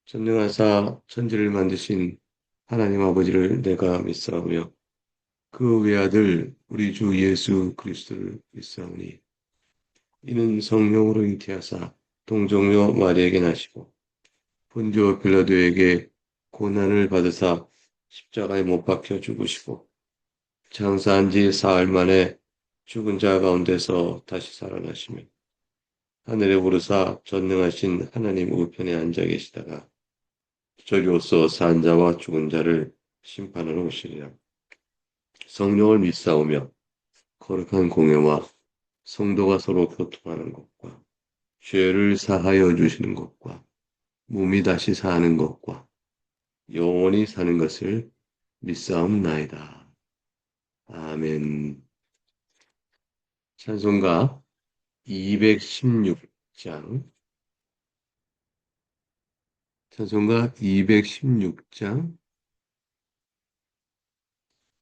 전능하사 천지를 만드신 하나님 아버지를 내가 믿사오며 그 외아들 우리 주 예수 그리스도를 믿사오니 이는 성령으로 잉태하사 동정녀 마리에게 나시고 본조 빌라도에게 고난을 받으사 십자가에 못 박혀 죽으시고 장사한 지 사흘 만에 죽은 자 가운데서 다시 살아나시며 하늘에 오르사 전능하신 하나님 우편에 앉아 계시다가 저리로서 산 자와 죽은 자를 심판하러 오시리라. 성령을 믿사오며 거룩한 공예와 성도가 서로 교통하는 것과 죄를 사하여 주시는 것과 몸이 다시 사는 것과 영원히 사는 것을 믿사옵나이다. 아멘. 찬송가 216장 찬송가 216장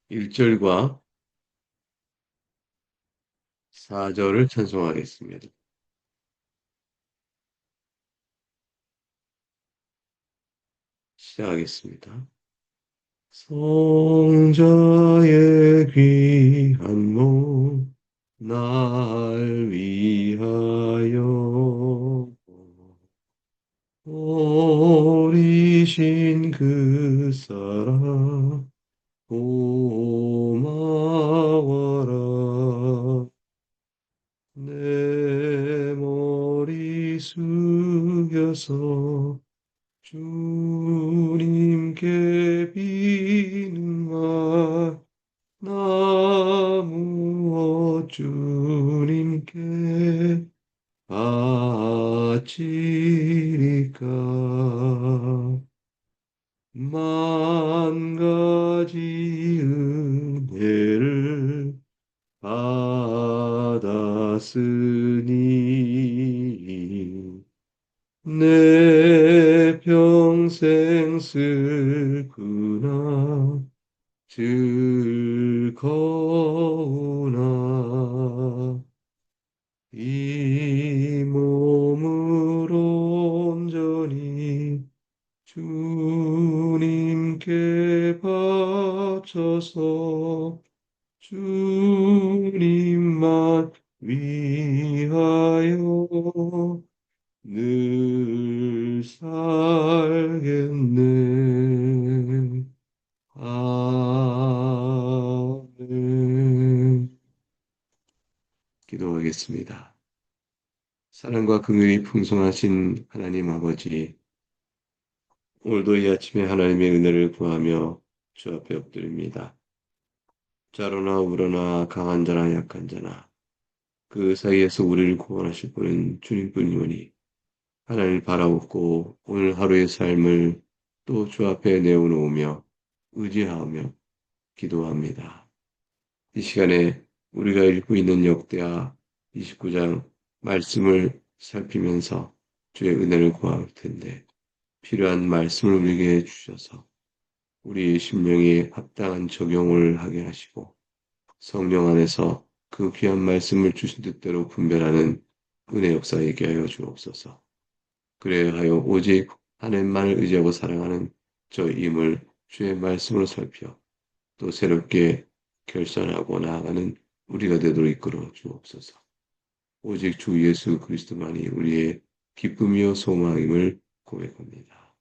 1절과 4절을 찬송하겠습니다. 시작하겠습니다. 성자의 귀한 몸, 날 위하여 오리신 그 사랑 고마워라. 내 머리 숙여서 주님께 비는 말 나무어 주님께 바치리까 만 가지 은혜를 받았으니 내 평생 슬프나 즐거우나 이 몸을 온전히 주님께 바쳐서 주님만 위하여 늘 살겠네. 아멘. 기도하겠습니다. 사랑과 긍휼이 풍성하신 하나님 아버지, 오늘도 이 아침에 하나님의 은혜를 구하며 주 앞에 엎드립니다. 자로나 우로나 강한 자나 약한 자나 그 사이에서 우리를 구원하실 분은 주님뿐이오니 하나님을 바라보고 오늘 하루의 삶을 또 주 앞에 내어놓으며 의지하며 기도합니다. 이 시간에 우리가 읽고 있는 역대하 29장 말씀을 살피면서 주의 은혜를 구할 텐데 필요한 말씀을 우리에게 주셔서 우리 심령에 합당한 적용을 하게 하시고 성령 안에서 그 귀한 말씀을 주신 뜻대로 분별하는 은혜 역사 있게 하여 주옵소서. 그래야 하여 오직 하나님만을 의지하고 사랑하는 저임을 주의 말씀으로 살펴 또 새롭게 결산하고 나아가는 우리가 되도록 이끌어 주옵소서. 오직 주 예수 그리스도만이 우리의 기쁨이요 소망임을 고백합니다.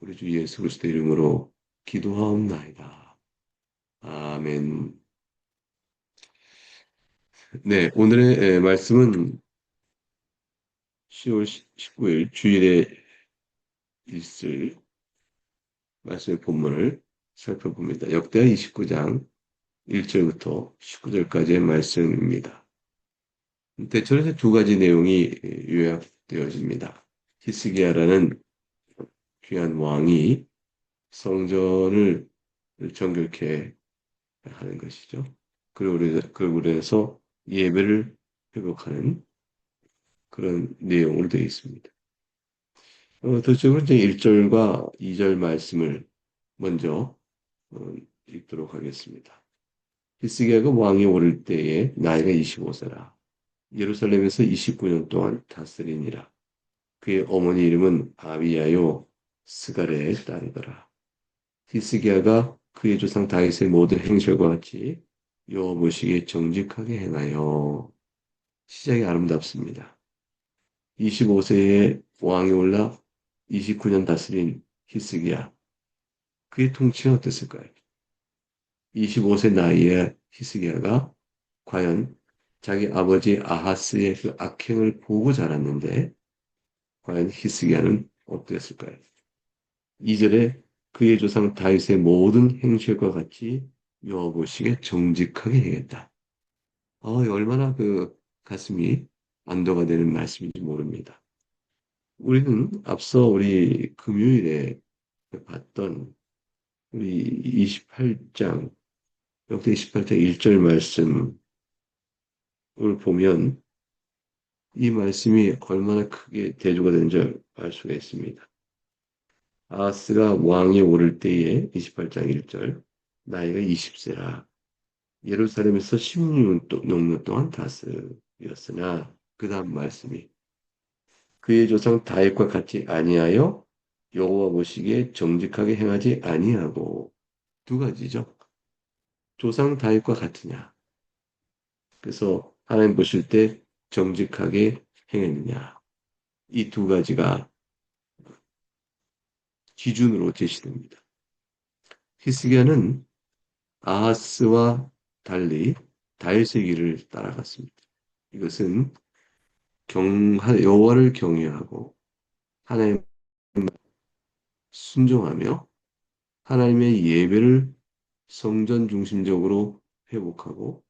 우리 주 예수 그리스도 이름으로 기도하옵나이다. 아멘. 네, 오늘의 말씀은 10월 19일 주일에 있을 말씀의 본문을 살펴봅니다. 역대하 29장 1절부터 19절까지의 말씀입니다. 대체로 두 가지 내용이 요약되어집니다. 히스기야라는 귀한 왕이 성전을 정결케 하는 것이죠. 그리고 그래서 예배를 회복하는 그런 내용으로 되어 있습니다. 도적으로 이제 1절과 2절 말씀을 먼저 읽도록 하겠습니다. 히스기야가 왕이 오를 때에 나이가 25세라. 예루살렘에서 29년 동안 다스리니라. 그의 어머니 이름은 아비야요 스가랴의 딸이더라. 히스기야가 그의 조상 다윗의 모든 행실과 같이 여호와 보시기에 정직하게 행하여 시작이 아름답습니다. 25세에 왕이 올라 29년 다스린 히스기야. 그의 통치는 어땠을까요? 25세 나이에 히스기야가 과연 자기 아버지 아하스의 그 악행을 보고 자랐는데 과연 히스기야는 어땠을까요? 2절에 그의 조상 다윗의 모든 행실과 같이 여호와 보시기에 정직하게 행했다. 얼마나 그 가슴이 안도가 되는 말씀인지 모릅니다. 우리는 앞서 우리 금요일에 봤던 우리 28장, 역대 28장 1절 말씀을 보면 이 말씀이 얼마나 크게 대조가 되는지 알 수가 있습니다. 아하스가 왕이 오를 때에 28장 1절 나이가 20세라 예루살렘에서 16년 동안 다스렸으나 그 다음 말씀이 그의 조상 다윗과 같이 아니하여 여호와 보시기에 정직하게 행하지 아니하고 두 가지죠. 조상 다윗과 같으냐. 그래서 하나님 보실 때 정직하게 행했느냐. 이 두 가지가 기준으로 제시됩니다. 히스기야는 아하스와 달리 다윗의 길을 따라갔습니다. 이것은 여호와를 경외하고 하나님 순종하며 하나님의 예배를 성전 중심적으로 회복하고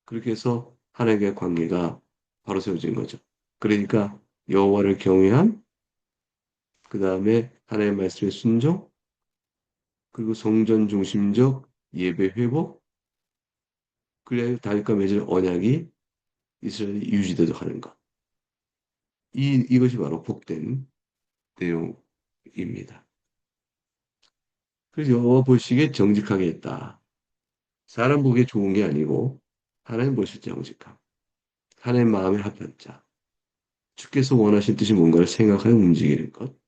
그렇게 해서 하나님과의 관계가 바로 세워진 거죠. 그러니까 여호와를 경외함, 그 다음에 하나님의 말씀에 순종, 그리고 성전 중심적 예배 회복, 그래야 다윗과 맺을 언약이 이스라엘이 유지되도록 하는 것. 이것이 바로 복된 내용입니다. 그래서 여호와 보시기에 정직하게 했다. 사람 보기에 좋은 게 아니고 하나님 보실 때 정직함. 하나님 마음에 합한 자. 주께서 원하신 뜻이 뭔가를 생각하여 움직이는 것.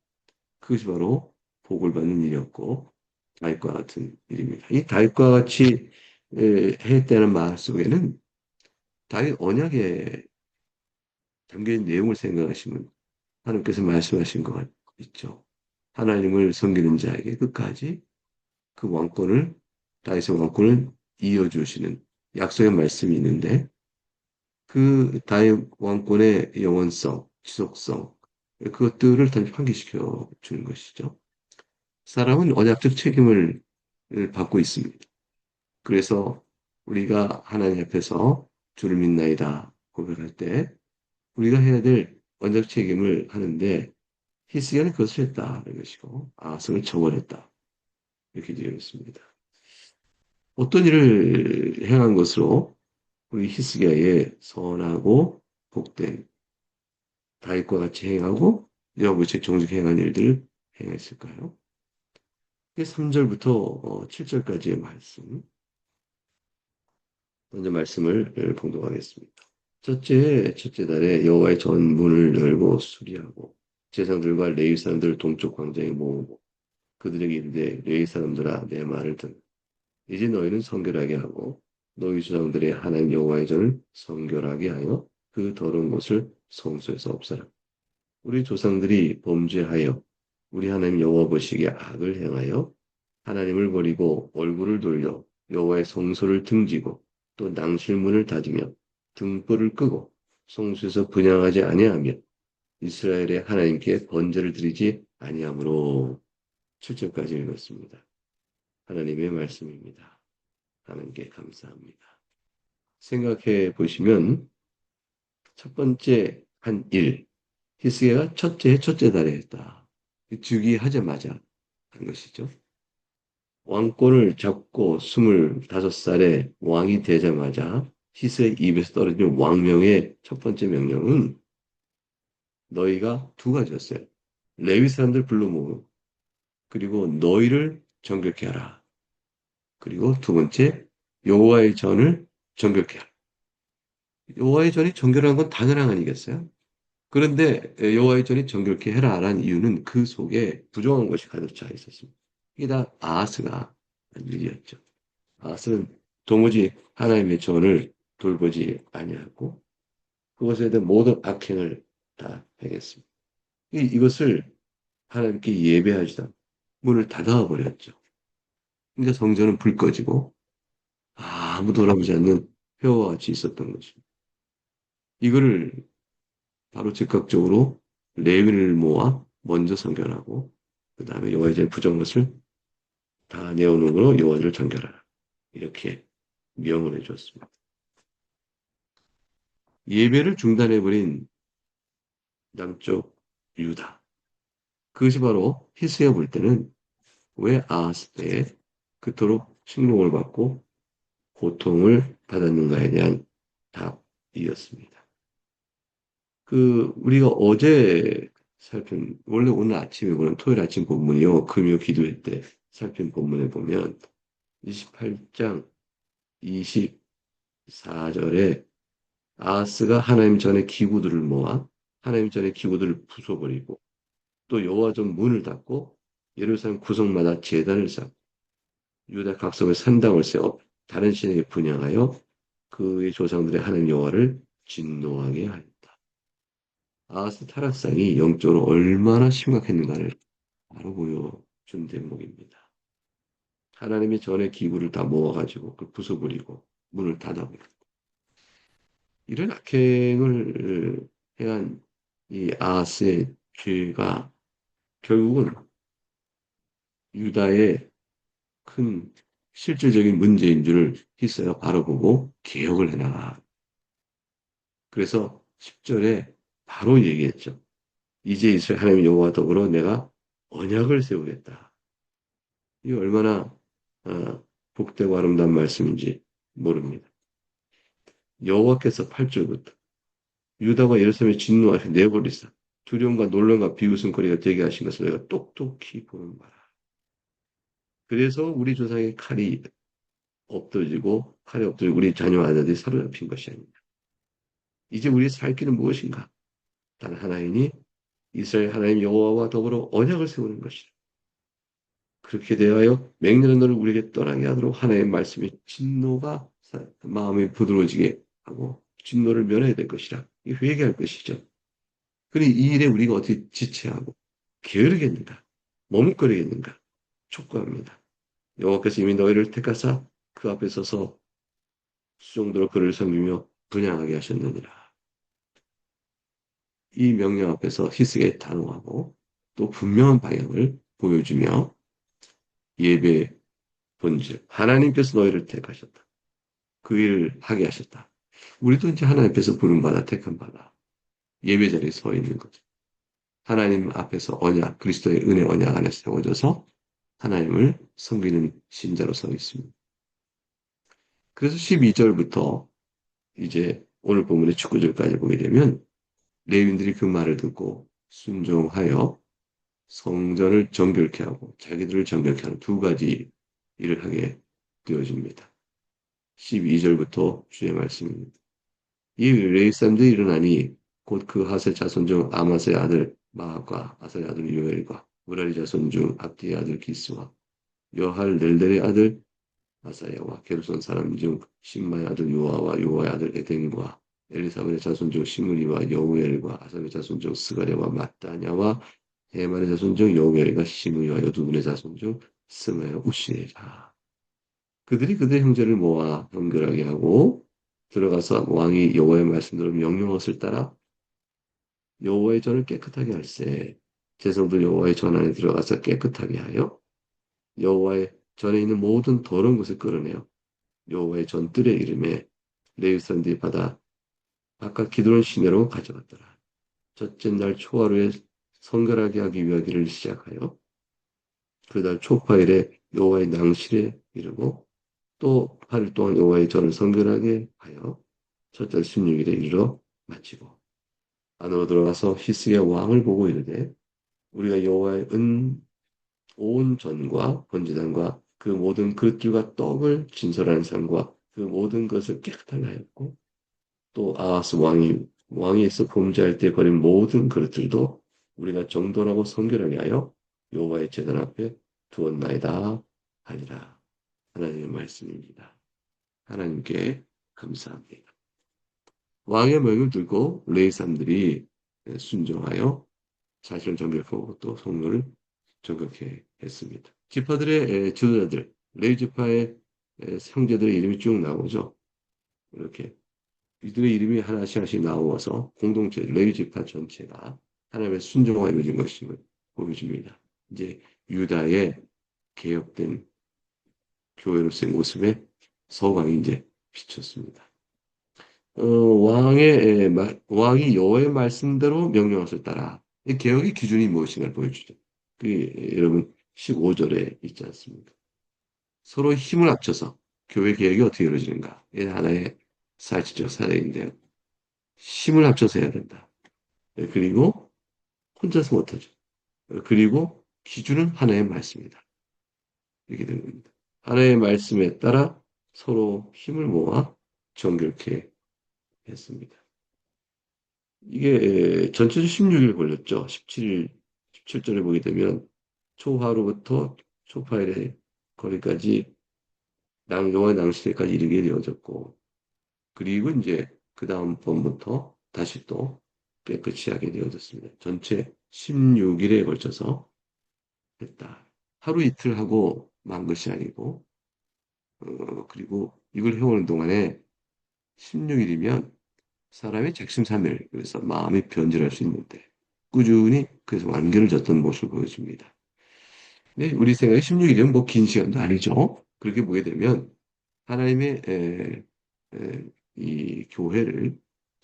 그것이 바로 복을 받는 일이었고 다윗과 같은 일입니다. 이 다윗과 같이 했다는 말 속에는 다윗 언약에 담겨있는 내용을 생각하시면 하나님께서 말씀하신 것 있죠. 하나님을 섬기는 자에게 끝까지 그 왕권을 다윗의 왕권을 이어주시는 약속의 말씀이 있는데 그 다윗 왕권의 영원성, 지속성 그것들을 다 환기시켜 주는 것이죠. 사람은 언약적 책임을 받고 있습니다. 그래서 우리가 하나님 앞에서 주를 믿나이다 고백할 때 우리가 해야 될 언약 책임을 하는데 히스기야는 그것을 했다는 것이고 아하스를 처벌했다 이렇게 되어 있습니다. 어떤 일을 행한 것으로 우리 히스기야의 선하고 복된 다윗과 같이 행하고 여호와께 정직히 행한 일들을 행했을까요? 이게 3절부터 7절까지의 말씀. 먼저 말씀을 봉독하겠습니다. 첫째 달에 여호와의 전문을 열고 수리하고 제사장들과 레위 사람들을 동쪽 광장에 모으고 그들에게 이르되 레위 사람들아 내 말을 들으라. 이제 너희는 성결하게 하고 너희 조상들의 하나님 여호와의 전을 성결하게 하여 그 더러운 것을 성소에서 없애라. 우리 조상들이 범죄하여 우리 하나님 여호와 보시기에 악을 행하여 하나님을 버리고 얼굴을 돌려 여호와의 성소를 등지고 또 낭실문을 닫으며 등불을 끄고 성소에서 분향하지 아니하며 이스라엘의 하나님께 번제를 드리지 아니하므로 7절까지 읽었습니다. 하나님의 말씀입니다. 하나님께 감사합니다. 생각해 보시면 첫 번째 한 일, 히스기야가 첫째 달에 했다. 즉위하자마자 한 것이죠. 왕권을 잡고 25살에 왕이 되자마자 히스의 입에서 떨어진 왕명의 첫 번째 명령은 너희가 두 가지였어요. 레위 사람들 불러 모으고 그리고 너희를 정결케 하라. 그리고 두 번째 여호와의 전을 정결케 하라. 여호와의 전이 정결한 건 당연한 거 아니겠어요? 그런데 여호와의 전이 정결케 해라라는 이유는 그 속에 부정한 것이 가득 차 있었습니다. 이게 다 아하스가 한 일이었죠. 아하스는 도무지 하나님의 전을 돌보지 아니하고 그것에 대한 모든 악행을 다 행했습니다. 이것을 하나님께 예배하지도 않고 문을 닫아 버렸죠. 그러니까 성전은 불 꺼지고 아무도 돌아보지 않는 폐허와 같이 있었던 것입니다. 이거를 바로 즉각적으로 레위를 모아 먼저 선결하고 그 다음에 여호와의 전 부정한 것을 다 내어놓으므로 여호와를 정결하라. 이렇게 명을 해줬습니다. 예배를 중단해버린 남쪽 유다. 그것이 바로 히스기야 볼 때는 왜 아하스 때에 그토록 식용을 받고 고통을 받았는가에 대한 답이었습니다. 우리가 어제 원래 오늘 아침에 보는 토요일 아침 본문이요. 금요 기도회 때 살핀 본문에 보면 28장 24절에 아하스가 하나님 전에 기구들을 모아 하나님 전에 기구들을 부숴버리고 또 여호와전 문을 닫고 예루살렘 구석마다 제단을 쌓고 유다 각성을 산당을 세워 다른 신에게 분양하여 그의 조상들의 하나님 여호와를 진노하게 하였다. 아하스 타락상이 영적으로 얼마나 심각했는가를 바로 보여준 대목입니다. 하나님이 전에 기구를 다 모아가지고 그 부숴버리고 문을 닫아버리고 이런 악행을 행한 이 아하스의 죄가 결국은 유다의 큰 실질적인 문제인 줄을 히스기야가 바로 보고 개혁을 해나가. 그래서 10절에 바로 얘기했죠. 이제 이스라엘 하나님 여호와 더불어 내가 언약을 세우겠다. 이게 얼마나 복되고 아름다운 말씀인지 모릅니다. 여호와께서 8절부터 유다와 예루살렘의 진노하셔 내버리사 두려움과 놀람과 비웃음거리가 되게 하신 것을 내가 똑똑히 보는 바라. 그래서 우리 조상의 칼이 엎드리고 우리 자녀 아들들이 사로잡힌 것이 아니냐. 이제 우리의 살 길은 무엇인가? 단 하나이니 이스라엘 하나님 여호와와 더불어 언약을 세우는 것이라. 그렇게 되하여 맹렬한 너를 우리에게 떠나게 하도록 하나님의 말씀이 진노가 마음에 부드러워지게 하고 진노를 면해야 될 것이라. 이 회개할 것이죠. 그러니 이 일에 우리가 어떻게 지체하고 게으르겠는가? 머뭇거리겠는가? 촉구합니다. 여호와께서 이미 너희를 택하사 그 앞에 서서 수종들로 그를 섬기며 분양하게 하셨느니라. 이 명령 앞에서 히스기야에 단호하고 또 분명한 방향을 보여주며 예배 본질 하나님께서 너희를 택하셨다. 그 일을 하게 하셨다. 우리도 이제 하나님께서 부름받아 택한 받아 예배 자리에 서 있는 거죠. 하나님 앞에서 언약, 그리스도의 은혜 언약 안에 세워져서 하나님을 섬기는 신자로 서 있습니다. 그래서 12절부터 이제 오늘 본문의 19절까지 보게 되면 레위인들이 그 말을 듣고 순종하여 성전을 정결케 하고 자기들을 정결케 하는 두 가지 일을 하게 되어집니다. 12절부터 주의 말씀입니다. 이 레위 사람들이 일어나니 곧 그 하세 자손 중 아마스의 아들 마학과 아사의 아들 요엘과 무라리 자손 중 압디의 아들 기스와 여할 넬델의 아들 아사야와 게르손 사람 중 신마의 아들 요아와 요아의 아들 에덴과 엘리사벳의 자손 중 시므리와 여우엘과 아삽의 자손 중 스가랴와 마따냐와 헤만의 자손 중 여우엘과 시므리와 여두분의 자손 중 스마야 우시에라. 그들이 그들의 형제를 모아 정결하게 하고 들어가서 왕이 여호와의 말씀대로 명령것을 따라 여호와의 전을 깨끗하게 할세. 제성도 여호와의 전 안에 들어가서 깨끗하게 하여 여호와의 전에 있는 모든 더러운 것을 끌어내어 여호와의 전뜰의 이름에 레위 사람들이 받아 바깥 기드론 시내로 가져갔더라. 첫째 날 초하루에 성결하게 하기 위하기를 시작하여 그날 초파일에 여호와의 낭실에 이르고 또 8일 동안 여호와의 전을 성결하게 하여 첫째 16일에 이르러 마치고 안으로 들어가서 히스기야 왕을 보고 이르되 우리가 여호와의 온 전과 번제단과 그 모든 그릇들과 떡을 진설하는 상과 그 모든 것을 깨끗하게 하였고 또 아하스 왕이 왕이 있어 범죄할 때 버린 모든 그릇들도 우리가 정돈하고 성결하게 하여 여호와의 제단 앞에 두었나이다 하니라. 하나님의 말씀입니다. 하나님께 감사합니다. 왕의 명을 들고 레위 사람들이 순종하여 자신을 정결하고 또 성도를 정결케 했습니다. 지파들의 지도자들, 레위 지파의 형제들의 이름이 쭉 나오죠. 이렇게 이들의 이름이 하나씩 하나씩 나오어서 공동체 레위 지파 전체가 하나님의 순종과 이루어진 것임을 보여줍니다. 이제 유다의 개혁된 교회로서의 모습에 서강이 이제 비쳤습니다. 왕이 여호와의 말씀대로 명령을 따라 이 개혁의 기준이 무엇인가를 보여주죠. 그게 여러분 15절에 있지 않습니까? 서로 힘을 합쳐서 교회 개혁이 어떻게 이루어지는가? 이 하나의 사실적 사례인데요. 힘을 합쳐서 해야 된다. 그리고 혼자서 못하죠. 그리고 기준은 하나의 말씀이다. 이렇게 되는 겁니다. 하나의 말씀에 따라 서로 힘을 모아 정결케 했습니다. 이게 전체적으로 16일 걸렸죠. 17일, 17절에 보게 되면 초하루부터 초파일의 거리까지 여호와의 낭시일까지 이르게 되어졌고 그리고 이제 그 다음 번부터 다시 또 깨끗이 하게 되어졌습니다. 전체 16일에 걸쳐서 했다. 하루 이틀 하고 만 것이 아니고 그리고 이걸 해오는 동안에 16일이면 사람이 작심삼일 그래서 마음이 변질할 수 있는데 꾸준히 그래서 완결을 졌던 모습을 보여줍니다. 근데 우리 생각에 16일이면 뭐 긴 시간도 아니죠. 그렇게 보게 되면 하나님의 이 교회를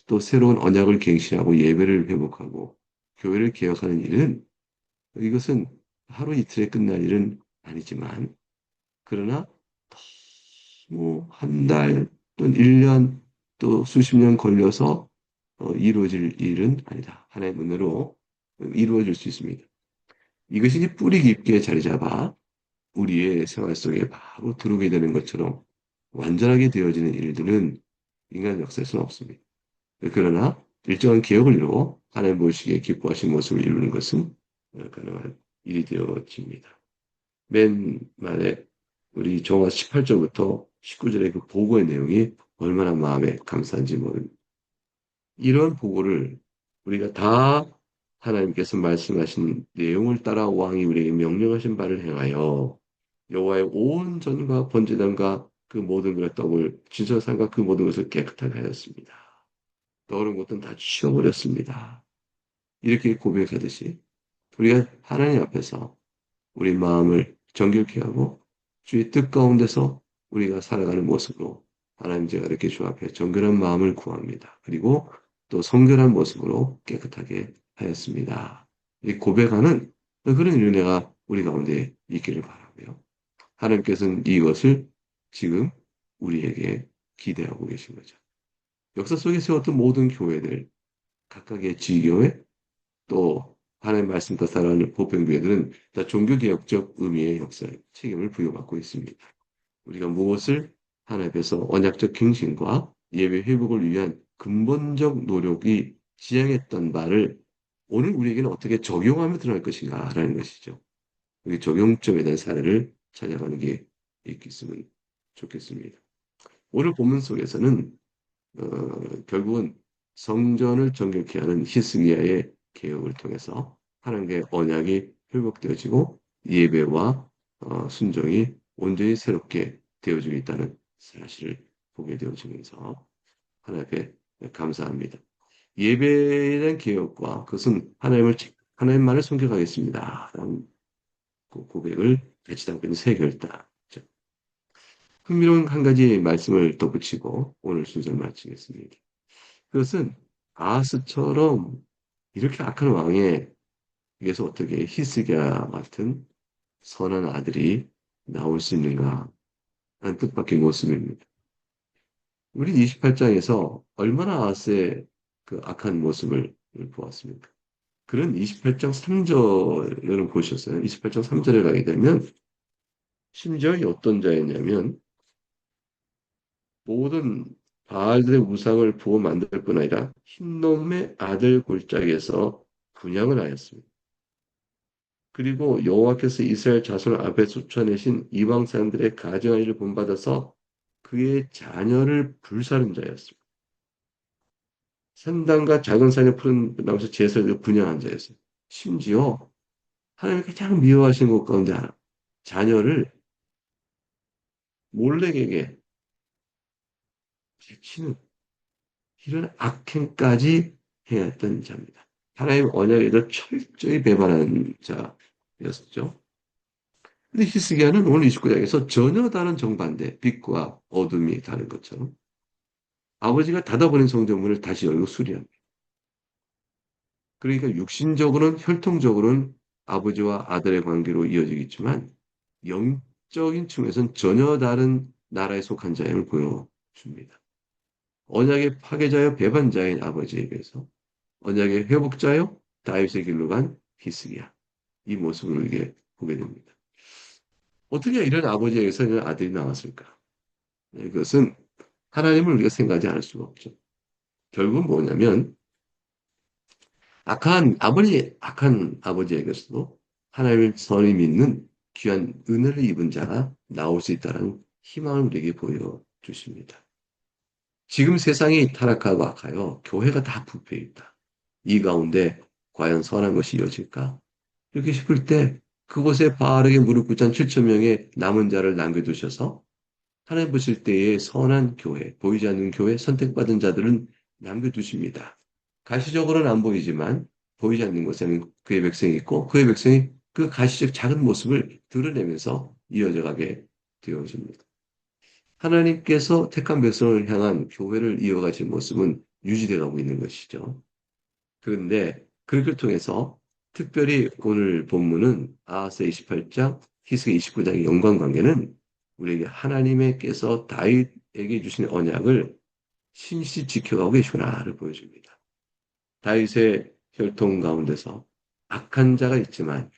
또 새로운 언약을 갱신하고 예배를 회복하고 교회를 개혁하는 일은 이것은 하루 이틀에 끝날 일은 아니지만 그러나 뭐 한 달 또는 1년 또 수십 년 걸려서 이루어질 일은 아니다. 하나의 은혜로 이루어질 수 있습니다. 이것이 이제 뿌리 깊게 자리 잡아 우리의 생활 속에 바로 들어오게 되는 것처럼 완전하게 되어지는 일들은 인간 역사에서는 없습니다. 그러나 일정한 개혁을 이루어 하나님 보시기에 기뻐하신 모습을 이루는 것은 가능한 일이 되어집니다. 맨 말에 우리 정화 18절부터 19절의 그 보고의 내용이 얼마나 마음에 감사한지 모릅니다. 이런 보고를 우리가 다 하나님께서 말씀하신 내용을 따라 왕이 우리에게 명령하신 바를 행하여 여호와의 온 전과 번제단과 그 모든 것의 떡을 진설산과 그 모든 것을 깨끗하게 하였습니다. 떠오른 것은 다 치워버렸습니다. 이렇게 고백하듯이 우리가 하나님 앞에서 우리 마음을 정결케 하고 주의 뜻 가운데서 우리가 살아가는 모습으로 하나님 제가 이렇게 주 앞에 정결한 마음을 구합니다. 그리고 또 성결한 모습으로 깨끗하게 하였습니다. 이 고백하는 그런 은혜가 우리 가운데 있기를 바라고요. 하나님께서는 이것을 지금 우리에게 기대하고 계신 거죠. 역사 속에 세웠던 모든 교회들, 각각의 지교회, 또 하나님의 말씀 따라 살아가는 보편교회들은 다 종교개혁적 의미의 역사에 책임을 부여받고 있습니다. 우리가 무엇을 하나님 앞에서 언약적 갱신과 예배 회복을 위한 근본적 노력이 지향했던 바를 오늘 우리에게는 어떻게 적용하며 드러날 것인가라는 것이죠. 그 적용점에 대한 사례를 찾아가는 게 있겠으면 좋겠습니다. 오늘 본문 속에서는 결국은 성전을 정결케 하는 히스기야의 개혁을 통해서 하나님의 언약이 회복되어지고 예배와 순종이 온전히 새롭게 되어지고 있다는 사실을 보게 되어지면서 하나님께 감사합니다. 예배에 대한 개혁과 그것은 하나님만을 섬겨가겠습니다. 라는 그 고백을 같이 담고 있는 세 결단. 흥미로운 한 가지 말씀을 덧붙이고 오늘 순서를 마치겠습니다. 그것은 아하스처럼 이렇게 악한 왕에게서 어떻게 히스기야 같은 선한 아들이 나올 수 있는가 하는 뜻밖의 모습입니다. 우리 28장에서 얼마나 아하스의 그 악한 모습을 보았습니까? 그런 28장 3절을 보셨어요. 28장 3절에 가게 되면 심지어 어떤 자였냐면 모든 바알들의 우상을 부어 만들 뿐 아니라 흰놈의 아들 골짜기에서 분양을 하였습니다. 그리고 여호와께서 이스라엘 자손 앞에 쫓아내신 이방 사람들의 가증한 일을 본받아서 그의 자녀를 불사른 자였습니다. 산당과 작은 산에 푸른 나무에서 제사를 분양한 자였어요. 심지어 하나님이 가장 미워하시는 것 가운데 하나, 자녀를 몰렉에게 제치는 이런 악행까지 해왔던 자입니다. 하나님 언약에도 철저히 배반하는 자였죠. 근데 히스기야는 오늘 29장에서 전혀 다른 정반대, 빛과 어둠이 다른 것처럼 아버지가 닫아버린 성전문을 다시 열고 수리합니다. 그러니까 육신적으로는 혈통적으로는 아버지와 아들의 관계로 이어지겠지만 영적인 측면에서는 전혀 다른 나라에 속한 자임을 보여줍니다. 언약의 파괴자여 배반자인 아버지에 비해서 언약의 회복자여 다윗의 길로 간 히스기야. 이 모습을 우리에게 보게 됩니다. 어떻게 이런 아버지에게서 이런 아들이 나왔을까? 이것은 하나님을 우리가 생각하지 않을 수가 없죠. 결국은 뭐냐면 악한 아버지에게서도 하나님을 선히 믿는 귀한 은혜를 입은 자가 나올 수 있다는 희망을 우리에게 보여주십니다. 지금 세상이 타락하고 악하여 교회가 다 부패해 있다. 이 가운데 과연 선한 것이 이어질까? 이렇게 싶을 때 그곳에 바르게 무릎 꿇은 7천 명의 남은 자를 남겨두셔서 하나님 보실 때의 선한 교회, 보이지 않는 교회, 선택받은 자들은 남겨두십니다. 가시적으로는 안 보이지만 보이지 않는 곳에는 그의 백성이 있고 그의 백성이 그 가시적 작은 모습을 드러내면서 이어져 가게 되어집니다. 하나님께서 택한 백성을 향한 교회를 이어가신 모습은 유지되어 가고 있는 것이죠. 그런데 그를 통해서 특별히 오늘 본문은 아하스 28장, 히스기 29장의 연관관계는 우리에게 하나님께서 다윗에게 주신 언약을 신실히 지켜가고 계시구나를 보여줍니다. 다윗의 혈통 가운데서 악한 자가 있지만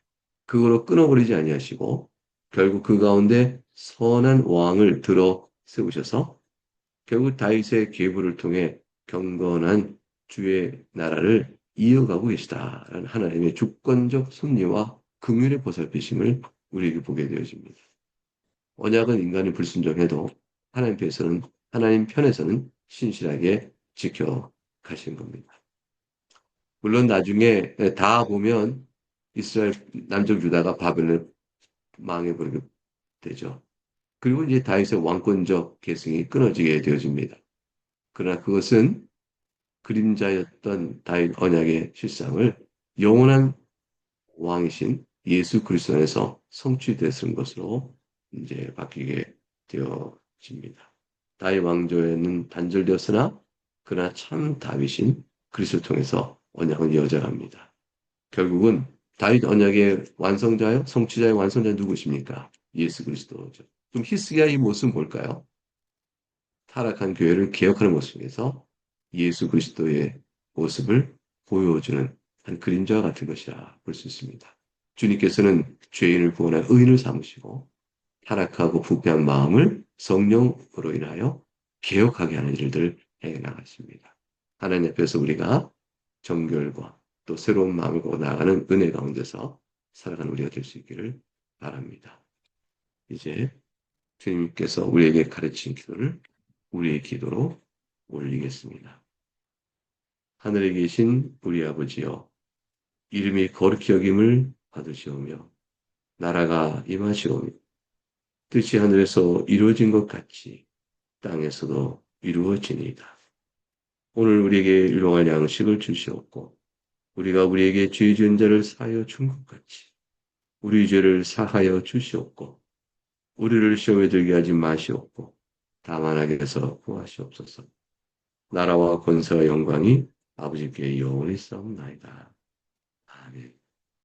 그거로 끊어버리지 아니하시고 결국 그 가운데 선한 왕을 들어 세우셔서 결국 다윗의 계보를 통해 경건한 주의 나라를 이어가고 계시다라는 하나님의 주권적 섭리와 긍휼의 보살피심을 우리에게 보게 되어집니다. 언약은 인간이 불순종해도 하나님 편에서는 신실하게 지켜 가신 겁니다. 물론 나중에 다 보면 이스라엘 남쪽 유다가 바벨론에 망해버리게 되죠. 그리고 이제 다윗의 왕권적 계승이 끊어지게 되어집니다. 그러나 그것은 그림자였던 다윗 언약의 실상을 영원한 왕이신 예수 그리스도 안에서 성취되는 것으로 이제 바뀌게 되어집니다. 다윗 왕조에는 단절되었으나 그러나 참 다윗인 그리스도를 통해서 언약은 이어져 갑니다. 결국은 다윗 언약의 완성자요, 성취자의 완성자 누구십니까? 예수 그리스도죠. 그럼 히스기야 이 모습은 뭘까요? 타락한 교회를 개혁하는 모습 속에서 예수 그리스도의 모습을 보여주는 한 그림자와 같은 것이라 볼 수 있습니다. 주님께서는 죄인을 구원할 의인을 삼으시고 타락하고 부패한 마음을 성령으로 인하여 개혁하게 하는 일들을 해 나가십니다. 하나님 앞에서 우리가 정결과 또 새로운 마음을 갖고 나아가는 은혜 가운데서 살아가는 우리가 될 수 있기를 바랍니다. 이제 주님께서 우리에게 가르친 기도를 우리의 기도로 올리겠습니다. 하늘에 계신 우리 아버지여, 이름이 거룩히 여김을 받으시오며 나라가 임하시오며 뜻이 하늘에서 이루어진 것 같이 땅에서도 이루어지니이다. 오늘 우리에게 일용할 양식을 주시옵고 우리가 우리에게 죄 지은 자를 사하여 준 것 같이 우리 죄를 사하여 주시옵고 우리를 시험에 들게 하지 마시옵고 다만 악에서 구하시옵소서. 나라와 권세와 영광이 아버지께 영원히 싸움나이다. 아멘.